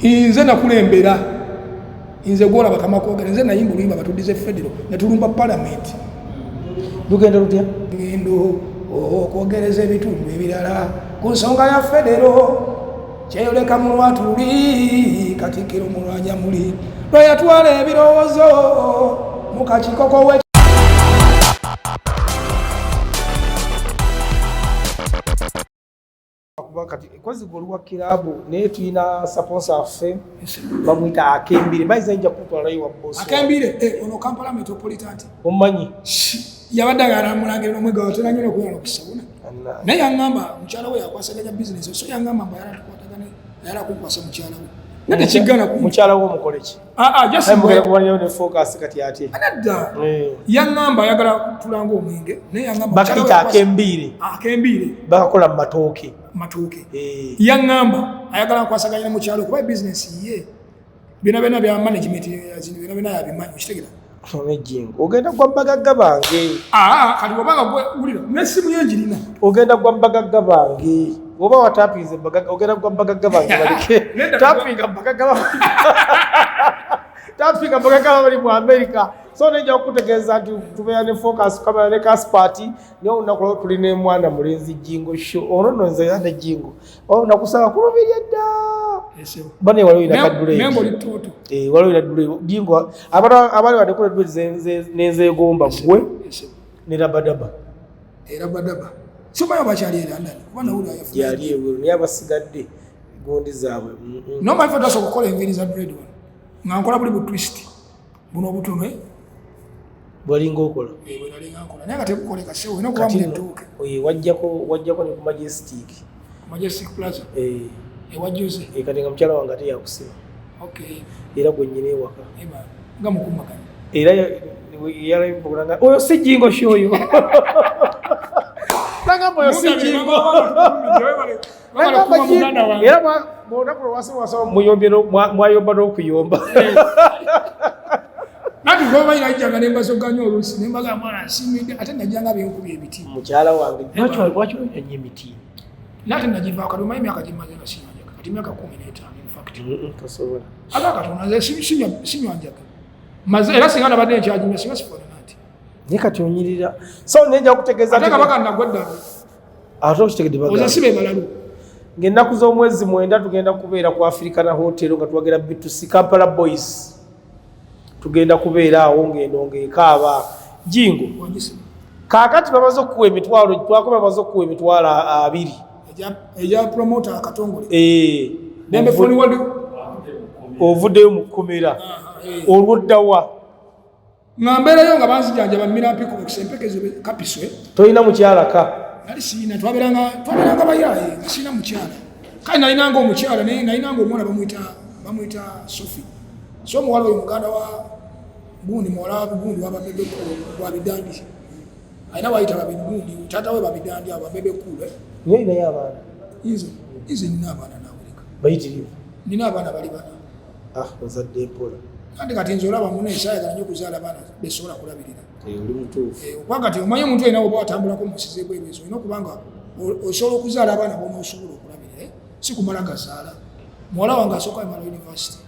Inze nakulembera. Inze gora bakamakogera nze nayimba luyimba batudize federal netulumba parliament. Lugenda lutya? Ngendo okwogereza ebitundu ebirala ku nsonga ya federal kyeyoleka mu lwatuli Katikkiro mu lwanyamuli lwe yatwala ebirowoozo mu kakikoko we kati kozi golwa kilabu naye tulina sponsor affe bamwita Akembire bayiza nja kutwala yo boss Akembire ono Kampala Metropolitan omanyi yabadde aramulangirira omwega watera nnyo okuyala okusabuna naye yaŋŋamba mukyala we yakwasaganya bizinesi so yaŋŋamba mbu yalatukwatagane yalakukwasa mukyala we nate kiggana ku mukyala we omukole ki just mugera kubanyayo ne focus kati ate anadda yaŋŋamba ayagala tulanga omwenge naye yaŋŋamba bakayita Akembire bakakola mu matooke yaŋŋamba ayagala nkwasaganya mukyala kuba bizinesi ye byonna bya management byonna yabimanyi okitegera Jingo ogenda gwa bagagga bange kati wabanga gwe ulira nesimu yenjirina ogenda gwa bagagga bange oba watapinze bagagga ogenda gwa bagagga bange balike tapinga bagagga tapinga bagagga bali mu America so neja okutegeeza nti tubeane focus kama ne cast party niyo unakola tuline mwana mulenzi Jingo show ono nze yande Jingo nakusaba kulubirya dda bane waliwo ina kadule membo litoto waliwo ina dule Jingo abali badekula dule neze gomba gwe ne rabadaba soma yabachali era ndani kubana uli ayafu yali ewe ne yabasigadde gondi zaabwe no my father so kokola enviri za bread one ngankola buli bu twist buno obutume bwalinga okola bwalinga nkola naye kate kukoleka sewe no kuba mu ntuke wajjako ne ku Majestic Plaza wajjuze katenga mukyala wange ate yakusiba era gwe nnyina ewaka nga mukumakanya era yalayimbulanga oyo si Jingo shoyo nagamba oyo si Jingo era bw'onaku lwasaba mwayomba n'okuyomba nati goba irajjanga nembasoganya oluusi nembaga mwana nsimidde ate najjanga byenkubya ebiti mukyala wange lwaki onyanya emiti nati nagivaako kati omanyi emyaka gimaze nga sinyanjaga kati emyaka 15 infact tosobola aga katonda nze sinywanjaga maze era singa nabadde nkyajinya singa sifona nati naye kati onyirira so nejja okutegeeza ate kabaka nagwedda ate okitegedde baga oza sibe balalu ng'ennaku z'omwezi 9 tugenda kubeera ku Africana Hotel nga twagera B2C Kampala Boys tugenda kubeera awo ng'eno ng'ekaaba Jingo kaakati bamaze okukuwa emitwalo twakoma bamaze okukuwa emitwalo 2 eja promoter akatongole dembe foni wali ovuddeyo mu kkomera olwoddawa ng'ambeerayo nga banzijjanjaba mirapico ekisempekeze kapiswe tolina mukyala ka nali siina twaberanga bayaye nga siina mukyala kale nalinanga omukyala naye nalinanga omwana bamwita Sophie so omuwala oyo muganda wa gundi muwala wa gundi wababebe wa bidandi alina wayita babigundi taata we babidandi abo babebe kule niyo inayo abaana izo nina abaana nawulika bayitirivu nina abaana bali bana ozadde mpola kandi kati nze olaba muno esaayagala nnyo okuzaala abaana besobola kulabirira oli mutuufu kuba kati omanyi omuntu alina oba watambulako musize bwebwezo olina okubanga osobola okuzaala abaana bonaosobola okulabirira si kumala gazaala muwala wange asooka amala university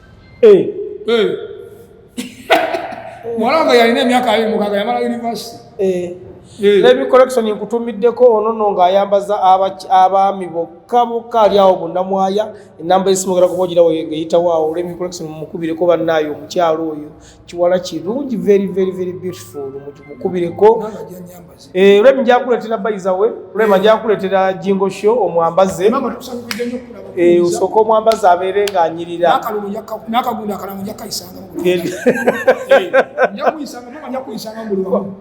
muwala wange yalina emyaka 26 yamala university Lebi collection nkutumiddeko ono ng'ayambaza abaami bokka ali awo bonnamwaya enamba esimogera kubogira ngeyita waawo Lebi collection mukubireko bannaayo omukyalo oyo kiwala kirungi very very very beautiful mukubireko Lebi njakuleetera bayiza we Lebi njakuleetera Jingo show omwambaze osooka omwambaze abeere ng'anyirira n'akagundi akalamu njakayisanga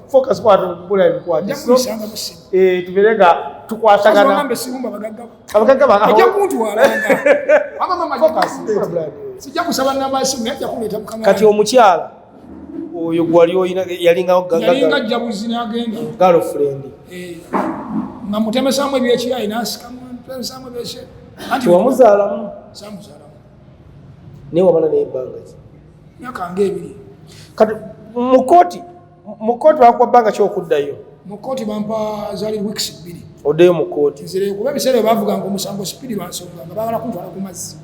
focus kwato bula ebikwati tuberenga tukwatagana abagagga kati omukyala oyo gwali oyina yalinga jabuzi n'agenda girlfriend nga mutemesamu ebyekiyayi n'asikamu mutemesamu ebyekye anti wamuzaalamu naye wamala n'ebbanga ki myaka ng'ebiri kati mukooti bakubbanga kyokuddayo mukooti bampa zaali weeks 2 oddeyo mukooti nzire kuba ebiseera bavuga nga omusango spidi lwansonga nga baagala kuntwala ku mazzi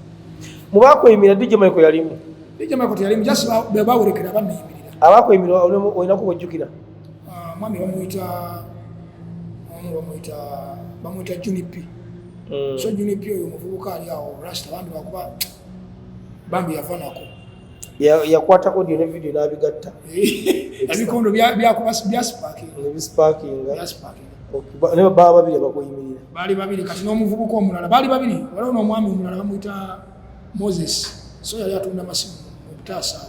mubakweyimira DJ Michael yalimu DJ Michael yalimu just bawerekera banneyimirira abakweyimira olinako bwejjukira mwami bamuyita Junipi so Junipi oyo muvubuka ali awo rasta bambi bakuba bambi yavanako yakwatako dio ne video n'abigatta ebikondo byasparking ne baba babiri abakuyimirira bali babiri kati n'omuvubuka omulala bali babiri waliwo n'omwami omulala bamuyita Moses so yali atunda masimu obutaasa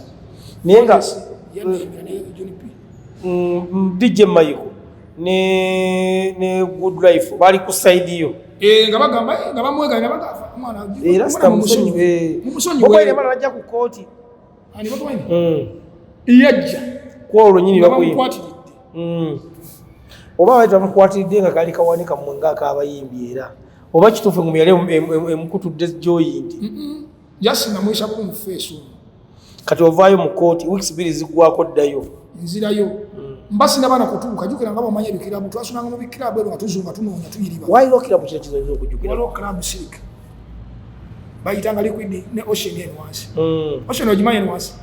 naye nga Junipi DJ Michael ne Good Life bali ku side yo nga bagamba nga bamweganya bagafa omwana rasta musonyi bwe bana bajja ku kooti ani bato wani yajja kwolwo nyini bakwatiridde oba baita bakwatiridde nga kali kawanika mu nga akabayimbi era oba kituufu ngumi yali emukutudde joyindi jasinga mwisha ko mu face kati ovaayo mu kooti weeks bbiri ziggwako ddayo nzirayo mbasi nabana kutuuka jukira ngabo manye bikirabu twasunanga mu bikirabu ero atuzunga tunoonya tuyiriba wailo kirabu kye kizo okujukira walo club sick bayitanga liquid ne ocean yen once ocean ojimanye once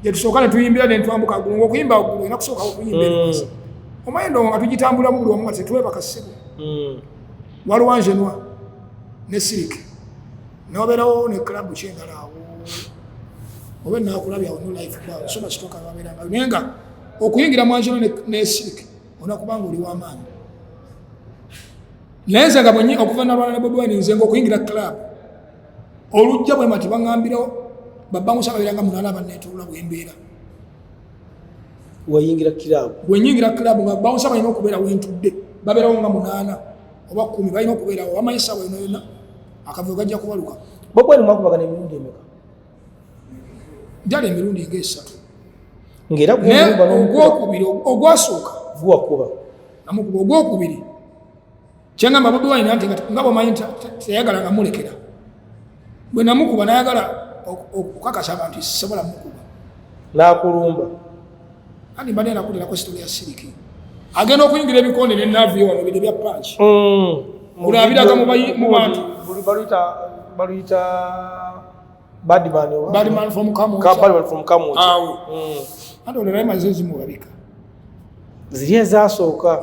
je tusokane tuyimbira ne twambuka gulungo kuyimba gulungo na kusoka okuyimba once omaye ndo atujitambula mu gulungo mwate tuweba kasebo walo wanje nwa ne sick nobero ne club chengala awo obe na kulabya ono life kwa so bachitoka babera nenga okuyingira mwanjiro ne sick onakubanga oli w'amaanyi lenza nga bwenyi okuva n'abalala Bobi Wine nze ng'okuyingira club olujja bwe mati baŋŋambirawo babba musababiranga munala banneetuula bwembeera wayingira club bwenyingira club nga bawusa balina okubeera wentudde babeerawo nga 8 oba 10 balina okubeerawo amayisa bwe yonna akavuyo gajja kubaluka Bobi Wine mwakubagana emirundi emeka jali emirundi ng'esatu ngera ogwokubiri ogwasooka guwakuba namukuba ogwokubiri kyangamba Bobi Wine nti nga bwomanyi teyagala nga mulekera bwe namukuba nayagala okukakasa abantu sisobola mukuba n'akulumba kandi mbadde nakulirako sitori ya siriki agenda okuyingira ebikonde nenavyo wano bide bya panchi olabiraga mu bantu baluyita Badman from Kamucha. Ando olera mazezi mulabika. Ziri ezasooka.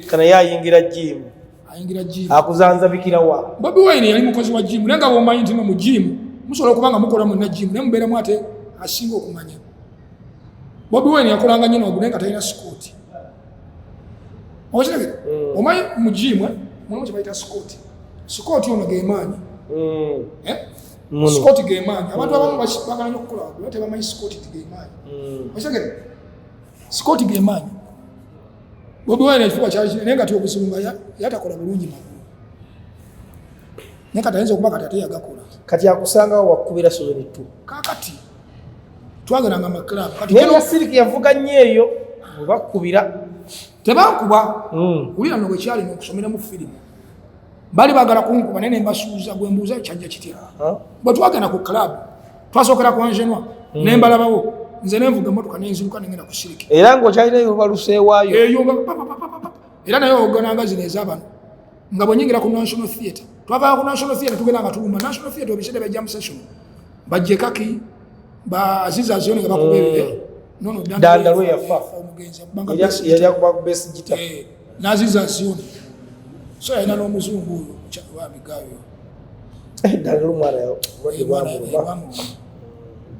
Kana yayingira gym. Ayingira gym. Akuzanza bikira wa. Bobi Wine yali mukozi wa gym. Nenga bomanyi ntino mu gym. Musobola okubanga mukola mu na gym. Ne mubera mwate asinga okumanya. Bobi Wine yakolanga nnyo ogunenga talina Scott. Okitegere? Omanyi mu gym mwe kibayita Scott. Scott ono gemanyi. Scott gemanyi abantu abamu bagala nnyo okukola waggulu ate bamanyi Scott gemanyi okitegere Scott gemanyi Bobi Wine ekifuba kyali naye nga tyobuzibu nga yatakola bulungi magulu naye kati ayinza okuba kati ate yagakola kati akusangawo wakubira Season 2 kakati twageranga amaklabu naye nga Siriki yavuga nnyo eyo webakubira tebankuba ulira no bwekyali n'okusomera mu firimu bali bagala kunkuba nene mbasuuza gwe mbuuza kyajja kitya bwe twagenda ku club twasookera ku Angenwa ne mbalabawo nze nenvuga emmotoka nenziruka nengenda ku Siriki era ng'okyalinayo baluseewaayo eyo era naye ogananga zino ez'abano nga bwenyingira ku National Theatre twavaa ku National Theatre tugenda nga tulumba National Theatre obisede bajja mu session bajje kaki ba Aziza Zioni nga bakubere nono danda lwe yafa omugenzi yali akuba ku best guitar na Aziza Zioni so yana n'omuzungu oyo wa bigayo danda lumwana yo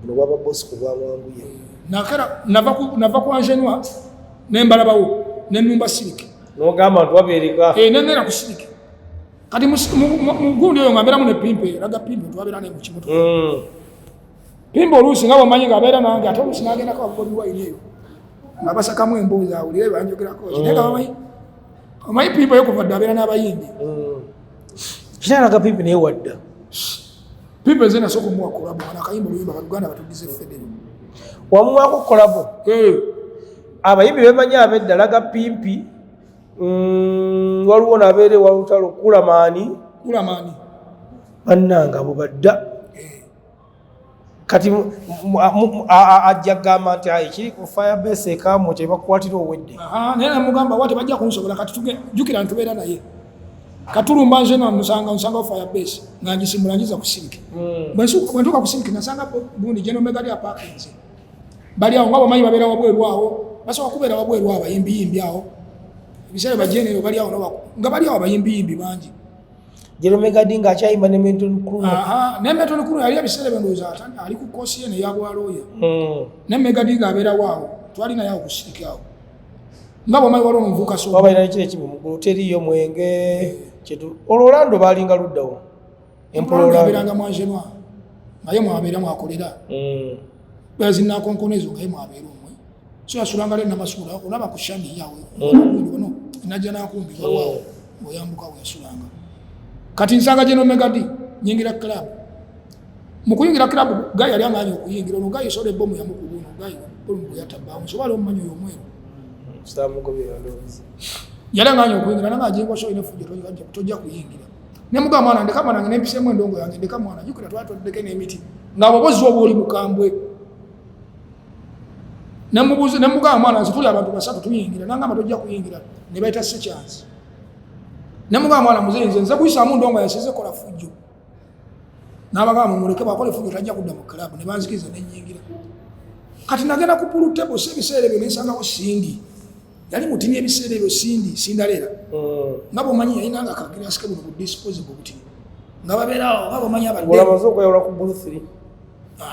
no baba boss ku bwamwanguye nakera nava ku Angenwa nembalabawo nenumba Siriki n'ogamba nti wabeereka nenera ku Siriki kati mugundi oyo ng'abeeramu ne pimpe raga pimpe twabeera naye mu kimotoka pimpe oluusi nga bwomanyi ng'abeera nange ate oluusi n'agendako Bobi Wine eyo nga basakamu emboozi awulire banjogerako naye nga bamanyi omanyi pimpe yo kuva dde abeera n'abayimbi kinalaga pimpe naye wadda pimpe ze nasooka omuwa kolabo ana akayimba oluyimba baluganda batugize federo wamuwako kolabo abayimbi bemanyi ab'edda laga pimpi waliwo nabeere walutalo kulamaani bannanga abo badda kati ajja gamba nti ekiri ku firebase ekamu kye bakukwatira owedde naye namugamba wate bajja kunsobola kati jjukira ntubeera naye Katulumba nze na nsanga fire base nga ngisimulangiza ku sink. Bwe ntuka ku sink nasanga gundi General Megadi apartments. Bali awo ngabo manyi babera wabweru awo. Basobola kubeera wabweru abayimbi awo. Ebisere ba general bali awo nga bali awo abayimbi bangi. General Megadi nga akyayimba ne Menton Crew. Ne Menton Crew yali ebisere bendoza ali ku kosi ene yagwa lawyer. Ne Megadi nga abeera waawo. Twali naye awo ku sink awo. Ngabo manyi waliwo omuvubuka so. Wabaira kile kimu mu teriyo mwenge. Olorando balinga luddawo. Empolora biranga mwanjenwa. Naye mwabeera mwakolera. Bazina konkonezo ngaye mwabeera omwe. So asulanga le namasula olaba ku shandi yawe. Ono najja nakumbi wawo. Oyambuka wesulanga. Kati nsanga General Megadi nyingira club. Mukuyingira club gayi ali anganyo okuyingira ono gayi sole bomu ya mukubuno gayi bomu yatabba. So wali omanyo yomwero. Stamugobera ndozi. Yala nganyo okuyingira nanga ajengwa so ine fujjo tojja kuyingira. Ne muga mwana ndeka mwana ngene mpisemu endongo yange ndeka mwana jukira twatodeke n'emiti. Ngabo bozi obo oli mukambwe. Namubuze namuga mwana nzituli abantu basatu tuyingira nanga matojja kuyingira ne baita se chance. Namuga mwana muzenze nze kuyisa mu ndongo yasize kola fujjo. Nabaga mumuleke bakole fujjo tajja kudda mu club ne banzikiza n'enyingira. Kati nagenda ku pool table sebisere byo nsanga ko sindi. Yali mutini ebisere byo sindalera. Ngabo manyi yayinanga kagira sike buno ku disposable buti. Ngaba berawo ngabo manyi abadde. Bola mazoko yawula ku bulu 3.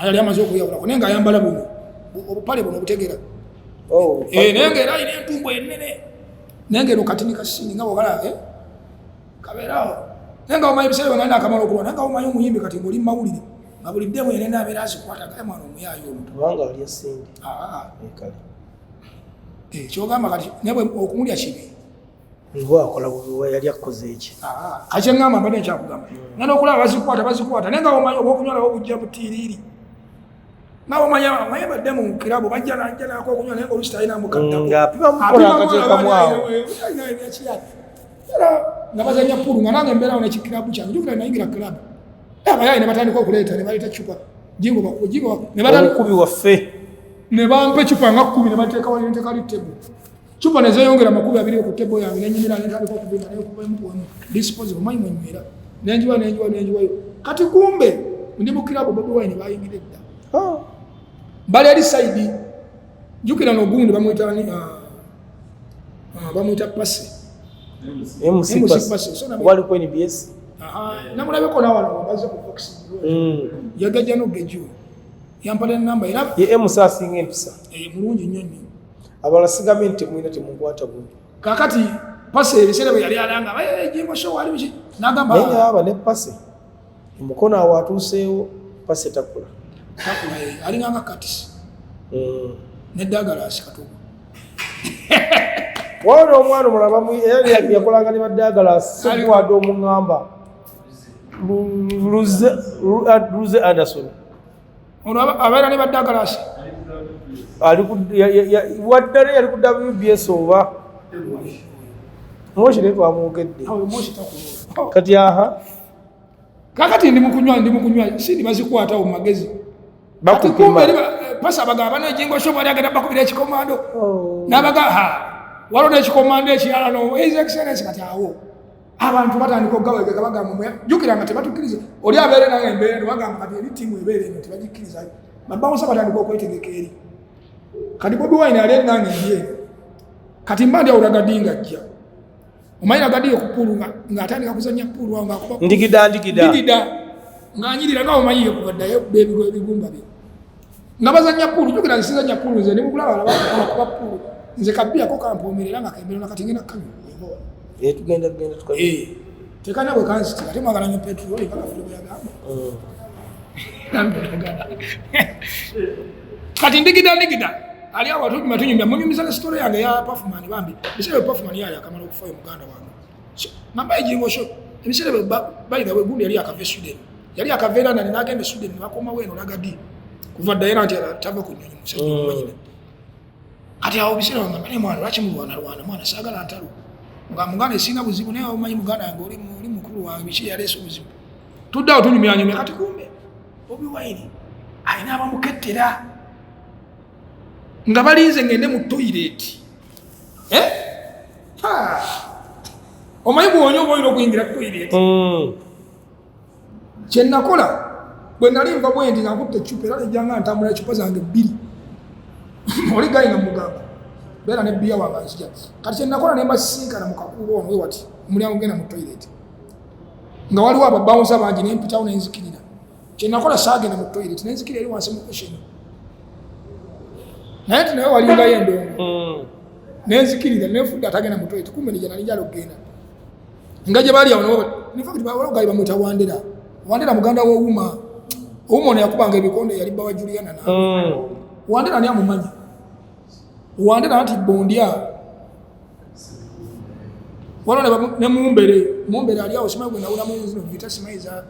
Yali amazoko yawula ko nenga ayambala buno. Obupale buno butegera. Nenge era ine entumbo ennene. Nenge no katini kasini ngabo kala kaberawo. Nenga omanyi bisere byo nanda akamala okulwa nenga omanyi omuyimbi kati ngoli mawulire. Ngabulidde mu yenena abera azikwata kale mwana omuyayo omuntu. Banga ali asindi. Ekali. Kyogamba kati nebwe okumulya kibi. Ngo akola buwe yali akoze eki. Kati ngamba mbadde kyakugamba. Ngana okulaba bazikwata. Nenga omanyi okunyala obujja butiriri. Ngabo manya badde mu kirabo bajja nako okunywa nenga olusta ina mukadda. Ngapiba mukola akateeka mwawo. Ngabazanya pulu nganange mbera one kikirabu kyange. Jukira nayingira kirabu. Abayayi ne batandika okuleeta ne baleta chupa. Jingo ne batandika kubi waffe. Ne bampe chupa nga 10 ne bateeka wali nteka li table. Chupa ne zeyongera makumi abiri ku table yange ne nyimira ne tandika okubinga ne okuba mu disposable manyi mwenywera. Nenjiwa yo. Kati kumbe ndi mu kirabu Bobi Wine bayingire dda. Bali ali side. Jukira no gundi bamwita ni bamwita pasi. MC pasi. Wali ko NBS. Namulabe ko nawano bazo ku Fox. Yagajja no geju. Yampale namba era ye musasinga empisa. Mulungi nyonyi. Abala sigamente mwina temunkwata bundi. Kakati pasi ebisere bwe yali alanga jingo show wali bichi nagamba. Nenga aba ne pasi. Mukona awatuseewo pasi takula. Ali nganga katisi. Nedagala asikatuko. Wano omwana mulaba mu yali yakolanga ne badagala sebwado omungamba. Ruze Anderson. Ono abaira ne badagala asi. Ali ku waddale yali ku WBS oba. Moshi ne twamwogedde. Moshi takulu. Kati aha. Kakati ndi mukunywa sindi bazikwata mu magezi. Bakukumba pasa bagamba ne jingo show bali agenda bakubira ekikomando. Nabaga walo ne ekikomando ekirala no his excellence kati awo. Abantu batandika okugawega kabagamba mu jukira nga tebatukiriza. Oli abeere nange embeera bagamba kati eri timu ebeere nti bagikiriza. Babawo sabatandika okwetegeka eri. Kati Bobi Wine ali nange ndiye. Kati mbandi awulagadinga ajja. Omayira gadiyo kupulu nga atandika kuzanya pulu wanga akuba. Ndigida. Nganyirira nga omanyiye kubaddayo ebigumba bye. Ngabazanya pulu jukira nsiza pulu nze ne mukula wala bakuba pulu. Nze kabia ko kampomerera nga kembera nakatingena kanyo. Tugenda tukaba. Tekana bwe kansi ate mwagala nyo petrol mpaka fulo yagamba. Kati ndigida. Ali awo matunyumya munyumiza story yange ya Puffman bambi. Bisere Puffman yali akamala okufayo muganda wange. Mamba ejingo sho. Bisere by the way gundi yali akave Sweden. Yali akavera na nagende Sweden bakoma weno lagadi. Kuva daira nti atava kunyonyi musajja omanyine. Kati awo bisere wange mane mwana lwachi mwana mwana sagala ntalu. Muganda esinga buzibu naye omanyi muganda wange oli mukulu wange bichi yaleso buzibu. Tudda otunyumya kati kumbe Bobi Wine alina abamukettera. Nga balinze ngende mu toilet. omanyi bwonyo oba olina okuyingira toilet kyenakola bwe nali nva bwendi nga nkutte ecupa era nejjanga ntambula ecupa zange 2 oli gali nga mugamba beera ne bbiya wange nzija kati kyenakola ne mbasinkana mu kakubo ono we wati omulyango genda mu toilet nga waliwo ababawunsa bangi nempitawo nenzikirira kyenakola saagenda mu toilet nenzikirira eri wansi mu kusheni naye ti naye walingayo endongo nenzikirira nenfudde atagenda mu toilet kumbe nija nali njala okugenda nga gye baali awo nifakitibagali bamwita wandera muganda w'owuma owuma ono yakubanga ebikonde yali bbawa Juliana wandera ani amumanyi wandera nti bondya waliwo ne mumbere ali awo simanyi bwenawulamu zino vita simanyi za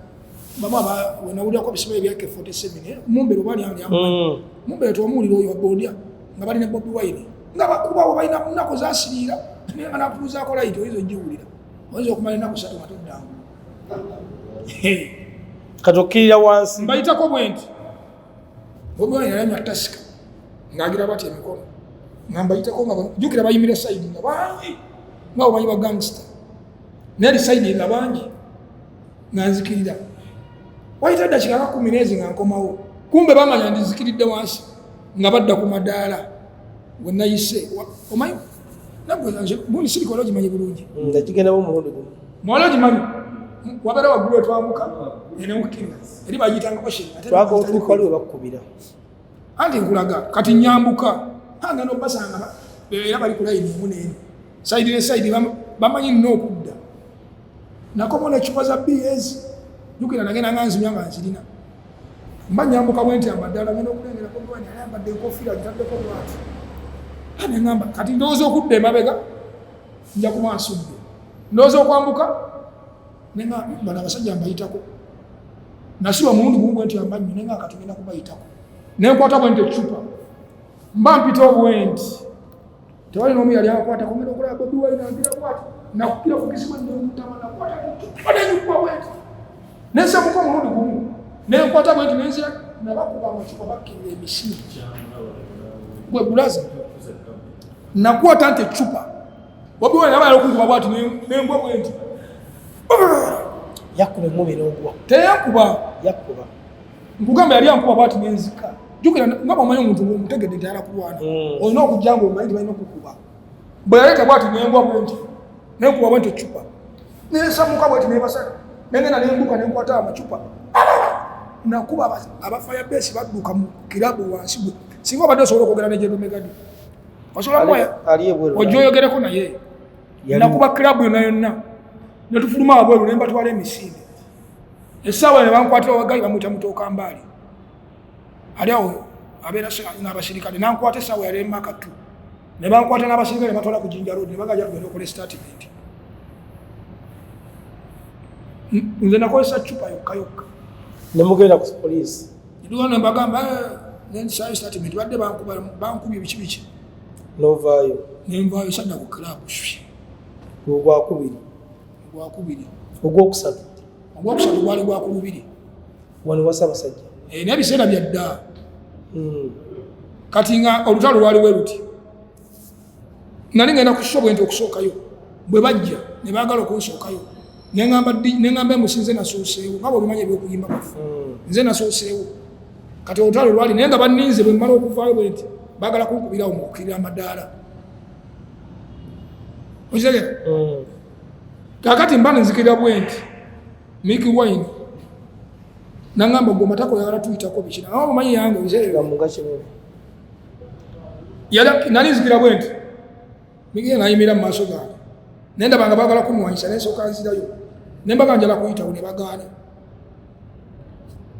baba wenawulirako bisimanyi bya K47 mumbere oba ali amumanyi mumbere twamuwulira oyo bondya nga bali ne Bobi Wine nga bakubawo balina nnaku zasiriira naye nga nakubuuzaako layiti oyinza ogiwulira oyinza okumala ennaku 3 nga toddangu katokkirira wansi mbayitako bwe nti Bobi Wine yalanywa tasika ng'agira bati emikono nga mbayitako nga jjukira bayimira sayidi nga bangi nga omanyi bagangsta neri sayidi nga bangi nga nzikirira wayita ddakiika 10 nga nkomawo kumbe bamanya ndizikiridde wansi nga badda ku madaala we nayise omanyi nabwe sirikola ogimanyi bulungi nga kigendabo omulundi gumu mwala ogimanyi wabeera waggulu etwambuka enewukkirira eri bagiyitanga twakoliwe bakkubira anti nkulaga kati nyambuka anga nobasanga era bali kulayini emu neeni saidi ne saidi bamanyi nina okudda nakomona ecupa za BS jukira nagenda nga nzimya nga nzirina mba nyambuka bwenti amaddala ngenda okulengera Bobi Wine ayambadde enkofiira agitaddeko lwati neŋŋamba kati ndowooza okudda emabega nja kumaasudde ndowooza okwambuka bano abasajja mbayitako nasiba mulundi gumu bwenti ambannyo naye nga kati ngenda kubayitako nenkwata bwenti ecupa mba mpita obwenti tewali n'omu yali akwatako ngenda okulaba Bobi Wine ambira kwata nakukira ku kisimu nemutama nakwata nenyukuba bwenti nensemuka omulundi gumu nenkwata bwenti nenzira nabakuba amacupa bakkirira emisimu gwe bulaza nakwata nti ecupa Bobi Wine abayala okunkuba bwati nengwa bwenti yakkuba emubiri ogwa teyakuba yakkuba nkugamba yali ankuba bwati nenzika jukira nga bwomanyi omuntu omutegedde nti ayala kulwana olina okujja nga omanyi nti balina okukuba bwe yaleta bwati nengwa bwenti nenkuba bwenti ecupa nensamuka bwenti nebasaka nengenda nenduka nenkwata amacupa nakuba abafaya besi badduka mu kirabu wansi gwe singa obadde osobola okwogera ne General Megadi osobola moya ojja oyogereko naye nakuba kirabu yonna yonna netufuluma wabweru nembatwala emisinde essaawa ne bankwatira wagali bamwita Mutokambaali ali awo abeera n'abasirikale nankwata essaawa yali emaka 2 ne bankwata n'abasirikale ne batwala ku Jinja Road ne bagaja tugenda okola statement nze nakozesa cupa yokka nemugenda ku poliisi iduwa ne mbagamba nensayo statement badde bankubye biki novaayo nenvaayo sadda ku kirabu ogwakubiri ogwokusatu gwali gwakulubiri wano wasabasajja n'ebiseera byadda kati nga olutalo lwali bwe luti nali ngenda kusobwe nti okusookayo bwe bajja ne baagala okunsookayo neŋŋamba emusi nze nasooseewo nga bwebimanyi ebyokuyimba kwafe nze nasooseewo kati olutalo lwali naye nga banninze bwe mmala okuvaayo bwe nti baagala kunkubirawo mu kukkirira amadaala okitegera kakati mba nenzikirira bwe nti Mickey Wine nangamba gwe matako yagala tuyitako bikina awo omanyi yange nali nzikira bwe nti Mickey nayimira mu maaso gange nendabanga baagala kumwanyisa nensooka nzirayo nembaga njala kuyitawo ne bagaana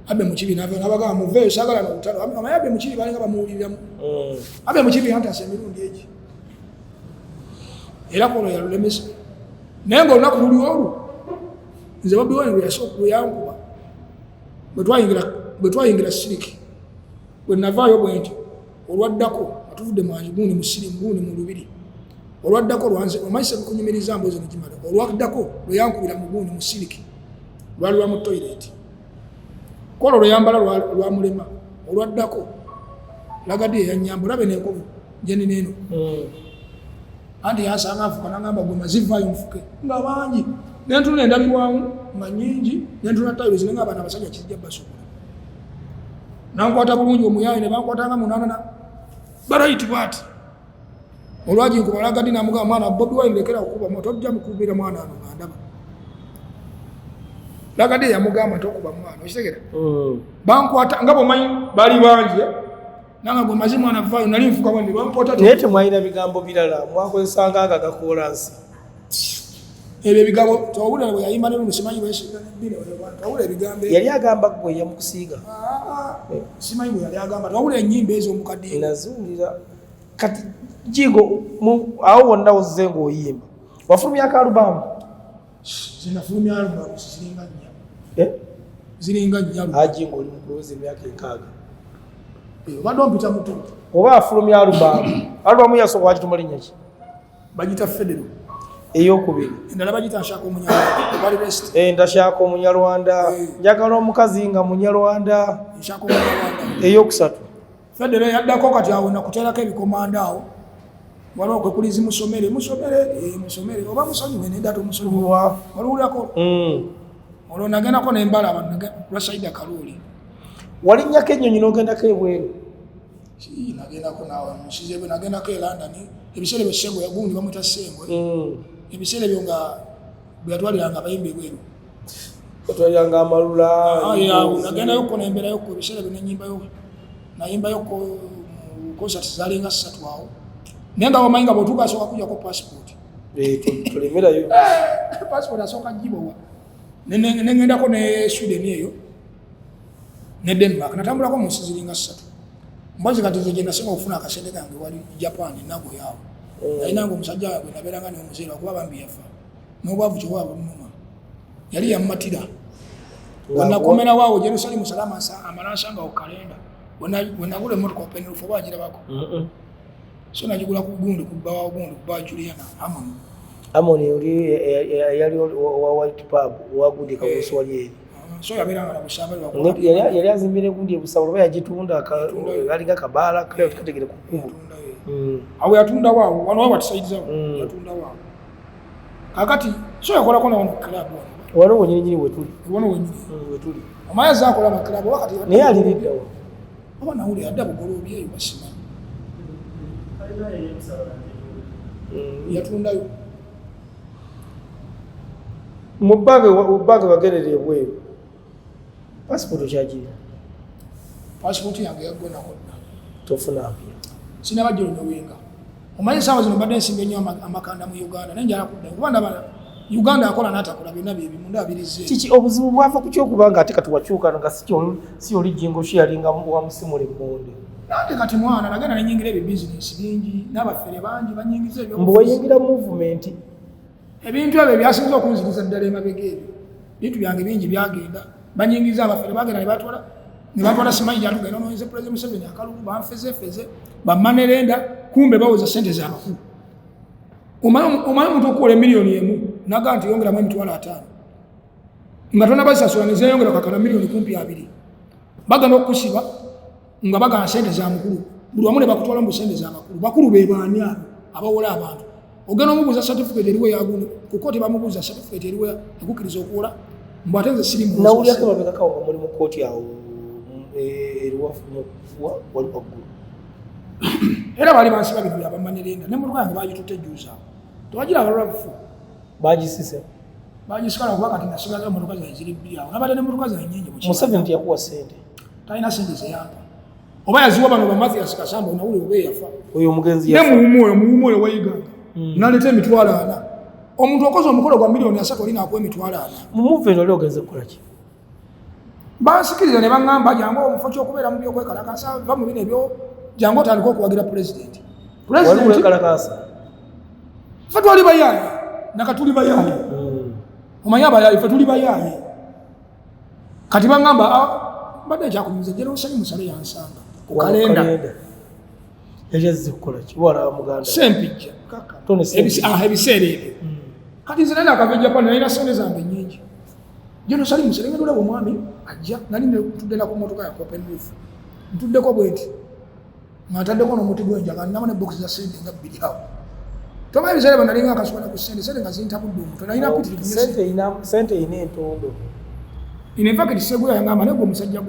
abe mukibi nabagamba muveeyo saagala nolutalo amaye abe mukibi balinga bamuwuliriramu abe mukibi yantasa emirundi egi era kono yalulemesa naye nga olunaku luli olwo nze Bobi Wine lwe yankuba bwe twayingira siriki bwe navaayo bwe nti olwaddako atuvudde mwanji guuni musirimu guuni mu lubiri olwaddako lwanze omayise kunyumiriza mbozi negimala olwaddako lwe yankubira mu guuni mu siriki lwali lwa mu toilet kolo lwe yambala lwamulema olwaddako lagadi eyanyamba olabe nenkovu gyenina eno andi yasanga afuka nangamba gwe mazivayo mfuke nga bangi nentuna endabirwamu nga nyingi nentuna tayo zilenga abana abasajja kizija basobola nankwata bulungi omuyaye ne bankwatanga munana baraiti bwati olwaji nkubala gadi namuga mwana Bobi Wine lekera okuba moto ojja mukubira mwana ano ngandaba lagade yamugamba tokuba mwana okitegera bankwata ngabo manyi bali bangi nanga gwe mazimu anavayo nali nfuka wandi bampota nete mwayina bigambo bilala mwakozesanga aga gakolansi ebyo bigambo tawulira bwe yayimba ne musimanyi bweshiga bino tawulira ebigambo yali agamba gwe yamukusiga simanyi bwe yali agamba tawulira ennyimba ezo omukadde nazulira kati jigo awo wonna ozze ng'oyimba wafulumya akalubamu zinafulumya alubamu ziringa nnya ziringa nnya ajingo oli mukuloza emyaka enkaaga obadde ompita muto oba afulumya alubamu yasooka wagitumala linnya ki bagita Federo eyokubiri endala bagita nshaka omunyarwanda bali best ndashaka omunyarwanda njagala omukazi nga munyarwanda nshaka omunyarwanda eyokusatu Federo yaddako kati awo nakuteerako ebikomanda awo waliwo kwe kulizi musomere oba musonyiwe nedda tomusonyiwa waliwulirako olwo nagendako nembalaba lwasaida Kaloli walinnyako ennyonyi n'ogendako ebweru nagendako nawe musizebwe nagendako e London ebiseera ebyo Sengwe yagundi bamuta Sengwe ebiseera ebyo nga bwe yatwaliranga abayimbi ebweru otwaliranga amalula nagendayoko nembeerayoko ebiseera ebyo nayimbayoko konsati zalinga 3 awo naye nga wamanyi nga bw'otuuka asooka kujjako passport tolemerayo passport asooka gibwa nengendako ne Sweden eyo ne Denmark natambulako mu nsi ziringa 3 mbozi kati nze gye nasinga okufuna akasente kange wali Japan Nagoya awo nalinanga omusajja gwe nabeeranga neomuzeera okuba bambi yafa n'obwavu kyobwabwe bunuma yali yammatira wenakomera waawo Jerusalemu salama amalansanga kalenda wenagula emotoka openrufu oba agirabako so nagigula ku gundi kubbawa gundi kubba Juliana Amoni oli yali wa White Pub wagundi kabuso wali eri so yabeeranga na busambali yali azimbire gundi ebusabalo oba yagitunda alinga kabaala kale tukategere ku kubu awo yatunda waawo wano wawo batusaidiza yatunda waawo kakati so yakolako nawo club wano wonyini wetuli wetuli omayaza akola mu club wakati naye aliriddawo aba nawuli yadda bugoloobi eyo basima yatundayo mubbanga bagerere ebweru passport okyagirira passport yange yaggona konna tofuna mpya sinabajjiro nowenga omanyi saawa zino mbadde nsimba ennyo amakanda mu Uganda naye njala kudda kuba ndaba Uganda akola n'atakola byonna byebimu ndabirize kiki obuzibu bwava ku kyokubanga ate kati wakyuka nga si oli jingo sharinga wa musimule mmonde nate kati mwana nagenda nenyingira ebyo bizinesi bingi n'abafere bangi banyingiza ebyo mbu wayingira movement ebintu ebyo byasinza okunziriza ddala emabega ebyo bintu byange bingi byagenda banyingiza abafere bagenda nebatwala simanyi gyatugenda noyinza President Museveni akalulu banfezefeze bamanerenda kumbe baweza sente zaabakulu omanyi omuntu okuwola miliyoni emu naga nti yongeramu emitwalo 5 nga tonabazisasula nezeyongera kakala miliyoni kumpi 2 bagenda okukusiba nga bagana sente za mukulu buli wamu ne bakutwala mu sente za bakulu be baani abo abawola abantu ogenda omubuuza certificate eriwe yagundi ku kooti bamubuuza certificate eriwe ekukkiriza okuwola mbu ate nze siri nawulyako mabegakawo muli mu kooti awo eriwafu wali waggulu era bali bansiba bintu byabamanirenda nemotoka yange bagitutte juuza tewagira abalwabufu bagisise bagisikala kuba kati nasigaza motoka zange ziri 2 awo nabadde nemotoka zange nyingi Museveni tiyakuwa sente talina sente zeyampa oba yaziwa bano bamathias Kasamba onawuli oba yafa oyo omugenzi yafa muwumu oyo wayiganga naleta emitwalo 4 omuntu okoze omukolo gwa miliyoni 3 olina akuwa emitwalo 4 mu movement oli ogenze kukola ki bansikiriza ne baŋŋamba jangu omufo ky'okubeera mu byokwekalakasa va mu bino ebyo jangu otandika okuwagira pulezidenti ffe twali bayaaye nakatuli bayaaye omanyi abayaaye ffe tuli bayaaye kati baŋŋamba mbadde ekyakunyumiza jera osanyi musale yansanga ku kalenda yali azze kukola ki wala muganda sempijja ebiseera ebyo kati nze nali akava Japan nalina sente zange nyingi jeno sali musale nga nolaba omwami ajja nali ntudde na ku motoka ya open roof ntuddeko bwenti ngataddeko n'omuti gwenjaga nnamo ne box za sente nga 2 awo Toba bizale banalinga akaswala ku sente nga zinta budde omuntu nalina pitiri sente ina entondo. In fact, Segura yangamba ne gwe musajja